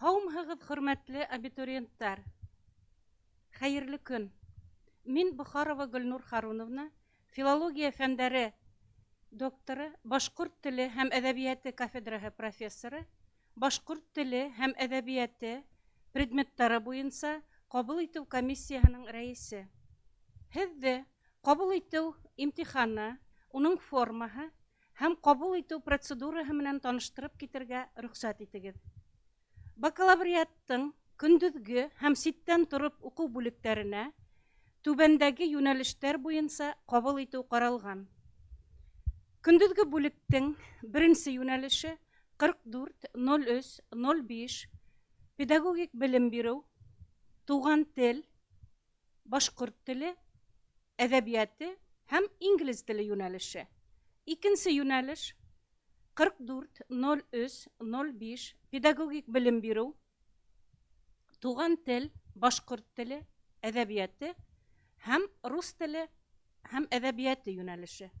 Һаумыһығыҙ, хөрмәтле абитуриенттар. Хәйерле көн. Мин Бохарова Гөлнур Харуновна, филология фәндәре докторы, башҡорт теле һәм әҙәбиәте кафедраһы профессоры, башҡорт теле һәм әҙәбиәте предметтары буйынса ҡабул итеү комиссияһының рәйесе. Һеҙҙе ҡабул итеү имтиханы, уның формаһы һәм ҡабул итеү процедураһы менән таныштырып китергә рөхсәт итегеҙ. Бакалавриаттың көндөҙгө һәм ситтән тороп уҡыу бүлектәренә түбәндәге йүнәлештәр буйынса ҡабул итеү ҡаралған. Көндөҙгө бүлектең беренсе йүнәлеше 44-03-05 педагогик белем биреү, туған тел, башҡорт теле, әҙәбиәте һәм инглиз теле йүнәлеше. Икенсе йүнәлеш 44-03-05 педагогик белем биреү, туған тел, башҡорт теле, әҙәбиәте һәм рус теле һәм әҙәбиәте йүнәлеше.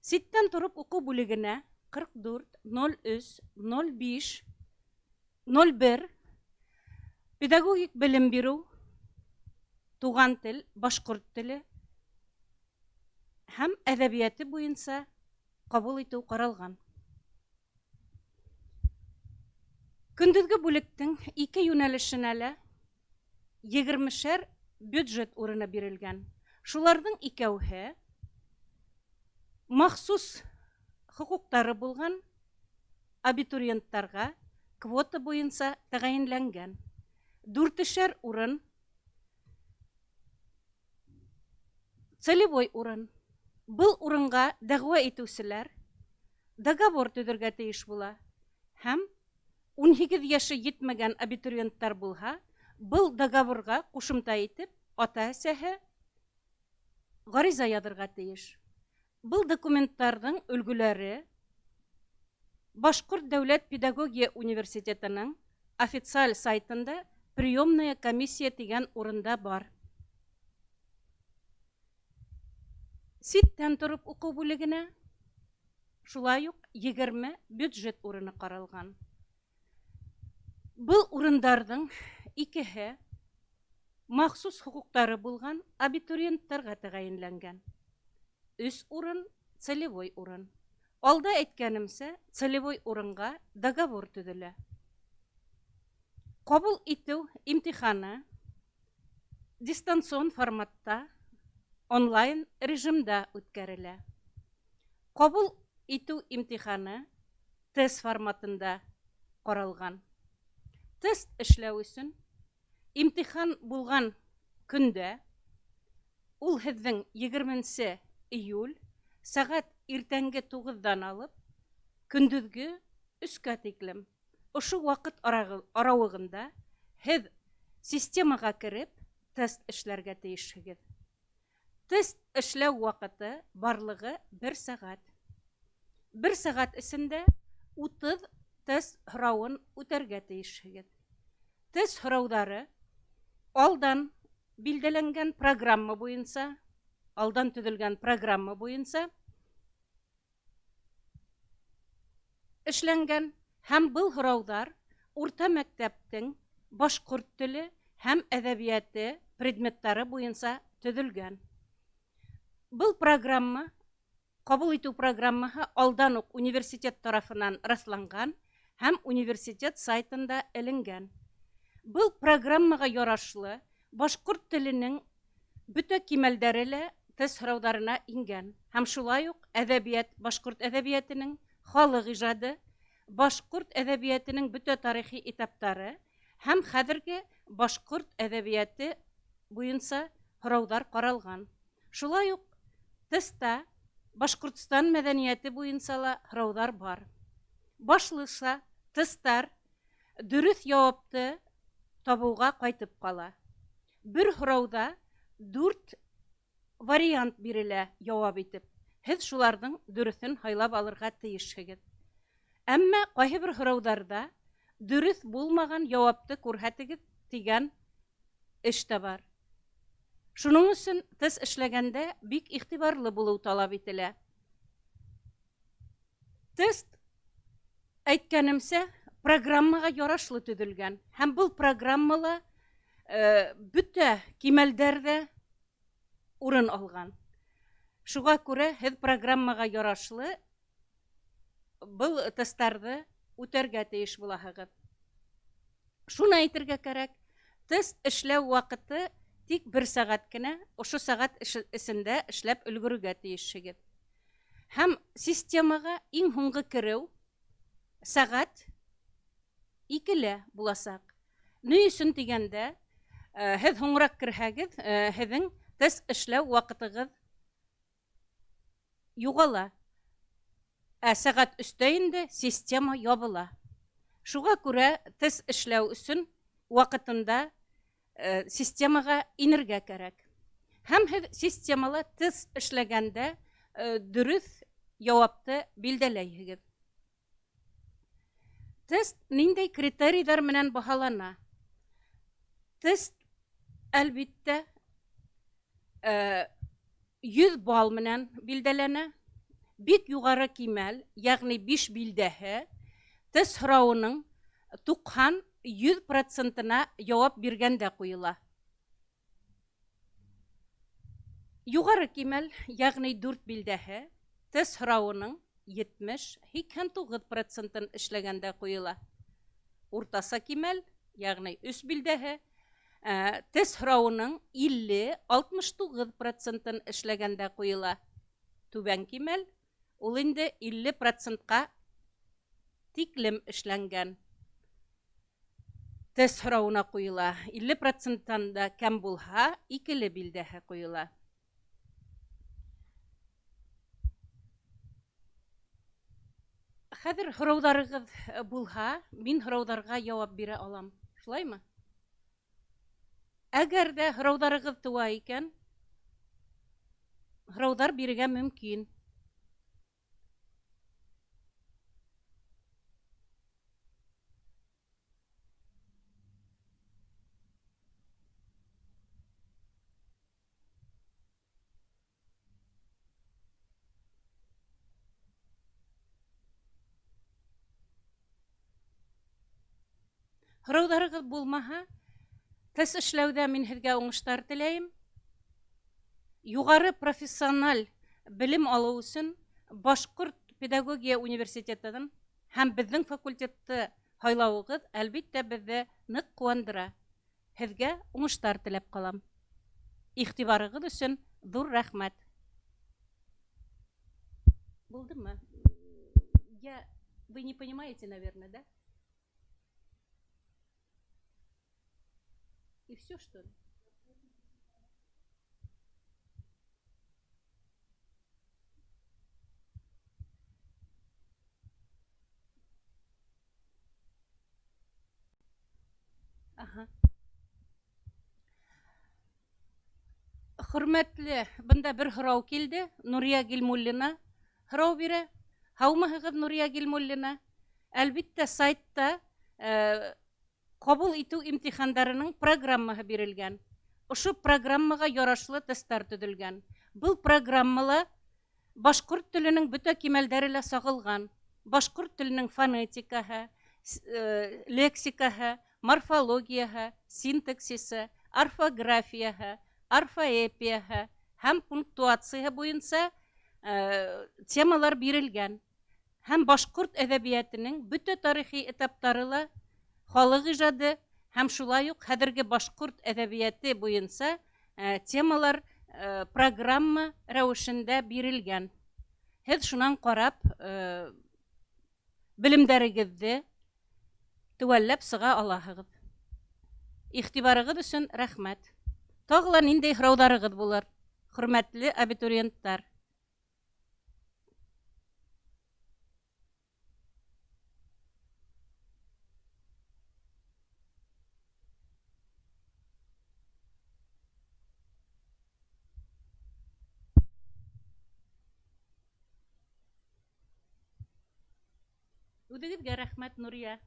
Ситтән тороп уҡыу бүлегенә 44-03-05-01 педагогик белем биреү, туған тел, башҡорт теле һәм әҙәбиәте буйынса ҡабул итеү ҡаралған. Көндөҙгө бүлектең ике йүнәлешенә лә 20-шәр бюджет урыны бирелгән. Шуларҙың икәүһе махсус хоҡуҡтары булған абитуриенттарға квота буйынса тәғәйенләнгән. 4-шәр урын целевой урын. Был урынға дәғүә итеүселәр договор төҙөргә тейеш була һәм 18 яшы етмәгән абитуриенттар булһа, был договорға ҡушымта итеп ата-әсәһе ғариза яҙырға тейеш. Был документтарҙың өлгөләре Башҡорт дәүләт педагогия университетының официаль сайтында приемная комиссия тигән урында бар. Ситтән тороп уҡыу бүлегенә шулай уҡ 20 бюджет урыны ҡаралған. Был урындарҙың икеһе махсус хоҡуҡтары булған абитуриенттарға тәғәйенләнгән. 3 урын целевой урын. Алда әйткәнемсә, целевой урынға договор төҙөлә. Ҡабул итеү имтиханы дистанцион форматта, онлайн режимда үткәрелә. Ҡабул итеү имтиханы тест форматында ҡаралған. Тест эшләү өсөн имтихан булған көндә, ул һеҙҙең 20 июль сәғәт иртәнге 9-дан алып, көндөҙгө 3-кә тиклем. Ошо ваҡыт арауығында һеҙ системаға кереп тест эшләргә тейешһегеҙ. Тест эшләү ваҡыты барлығы 1 сәғәт. 1 сәғәт эсендә 30 тест һорауын үтәргә тейешһегеҙ. Тест һорауҙары алдан билдәләнгән программа буйынса, алдан төҙөлгән программа буйынса эшләнгән һәм был һорауҙар урта мәктәптең башҡорт теле һәм әҙәбиәте предметтары буйынса төҙөлгән. Был программа, ҡабул итеү программаһы алдан уҡ университет тарафынан раҫланған һәм университет сайтында эленгән. Был программаға ярашлы башҡорт теленең бөтә кимәлдәре лә тест һорауҙарына ингән. Һәм шулай уҡ әҙәбиәт, башҡорт әҙәбиәтенең халыҡ ижады, башҡорт әҙәбиәтенең бөтә тарихи этаптары һәм хәҙерге башҡорт әҙәбиәте буйынса һорауҙар ҡаралған. Шулай уҡ тестта Башҡортостан мәҙәниәте буйынса ла һорауҙар бар. Башлыса тесттар дөрөҫ яуапты табыуға ҡайтып ҡала. Бер һорауҙа 4 вариант бирелә яуап итеп. Һеҙ шуларҙың дөрөҫөн һайлап алырға тейешһегеҙ. Әммә ҡайһы бер һорауҙарҙа дөрөҫ булмаған яуапты күрһәтегеҙ тигән эш тә бар. Шуның өсөн тест эшләгәндә бик иғтибарлы булыу талап ителә. Тест, әйткәнемсә, программага ярашлы төҙөлгән. Һәм был программала бөтә кимәлдәрҙә урын алған. Шуға күрә һеҙ программага ярашлы был тесттарҙы үтәргә тейеш булаһығыҙ. Шуны әйтергә кәрәк, тест эшләү ваҡыты тик 1 сәғәт кенә, ошо сәғәт эсендә эшләп өлгөрөргә тейешһегеҙ. Һәм системаға иң һуңғы кереү сәғәт 2-лә буласаҡ. Ни өсөн тигәндә, һеҙ һуңыраҡ керһәгеҙ, һеҙҙең тест эшләү ваҡытығыҙ юғала. Сәғәт 3-тә инде система ябыла. Шуға күрә тест эшләү өсөн ваҡытында системаға инергә кәрәк. Һәм һеҙ системала тест эшләгәндә дөрөҫ яуапты билдәләйһегеҙ. Тест ниндәй критерийҙар менән баһалана? Тест, әлбиттә, 100 балл менән билдәләнә. Бик юғары кимәл, яғни 5 билдәһе, тест һорауының 90-100%-на яуап биргәндә ҡуйыла. Юғары кимәл, яғни 4 билдәһе, тест һорауының 70-89%-ын эшләгәндә ҡуйыла. Уртаса кимәл, яғни 3 билдәһе, тест һорауының 50-69%-ын эшләгәндә ҡуйыла. Түбән кимәл, ул инде 50%-ҡа тиклем эшләнгән. Тест һорауына ҡуйыла. 50%-тан да кәм булһа, 2-ле билдәһе ҡуйыла. Хәҙер һорауҙарығыҙ булһа, мин һорауҙарға яуап бирә алам. Шулаймы? Әгәр дә һорауҙарығыҙ тыуа икән, һорауҙар бирергә мөмкин. Һорауҙарығыҙ булмаһа, тест эшләүҙә мин һеҙгә уңыштар теләйем. Юғары профессиональ белем алыу өсөн Башҡорт педагогия университетының һәм беҙҙең факультетты һайлауығыҙ әлбиттә беҙҙе ныҡ ҡыуандыра. Һеҙгә уңыштар теләп ҡалам. Иғтибарығыҙ өсөн ҙур рәхмәт. Булдымы? Вы не понимаете, наверное, да? И все, что ли? Ага. Хөрмәтле, бында бер һорау килде. Нурия Гилмуллина һорау бирә. Һаумыһығыҙ, Нурия Гилмуллина? Әлбиттә, сайтта ҡабул итеү имтихандарының программаһы бирелгән. Ошо программаға ярашлы тесттар төҙөлгән. Был программала башҡорт теленең бөтә кимәлдәре лә сағылған. Башҡорт теленең фонетикаһы, лексикаһы, морфологияһы, синтаксисы, орфографияһы, орфоэпияһы һәм пунктуацияһы буйынса темалар бирелгән. Һәм башҡорт әҙәбиәтенең бөтә тарихи этаптары ла, халыҡ ижады һәм шулай уҡ хәҙерге башҡорт әҙәбиәте буйынса темалар программа рәүешендә бирелгән. Һеҙ шунан ҡарап белемдәрегеҙҙе теүәлләп сыға алаһығыҙ. Иғтибарығыҙ өсөн рәхмәт. Тағы ла ниндәй һорауҙарығыҙ булыр, хөрмәтле абитуриенттар? Үҙегеҙгә рәхмәт, Нурия.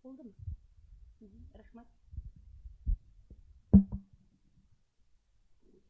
Булдымы? Рәхмәт.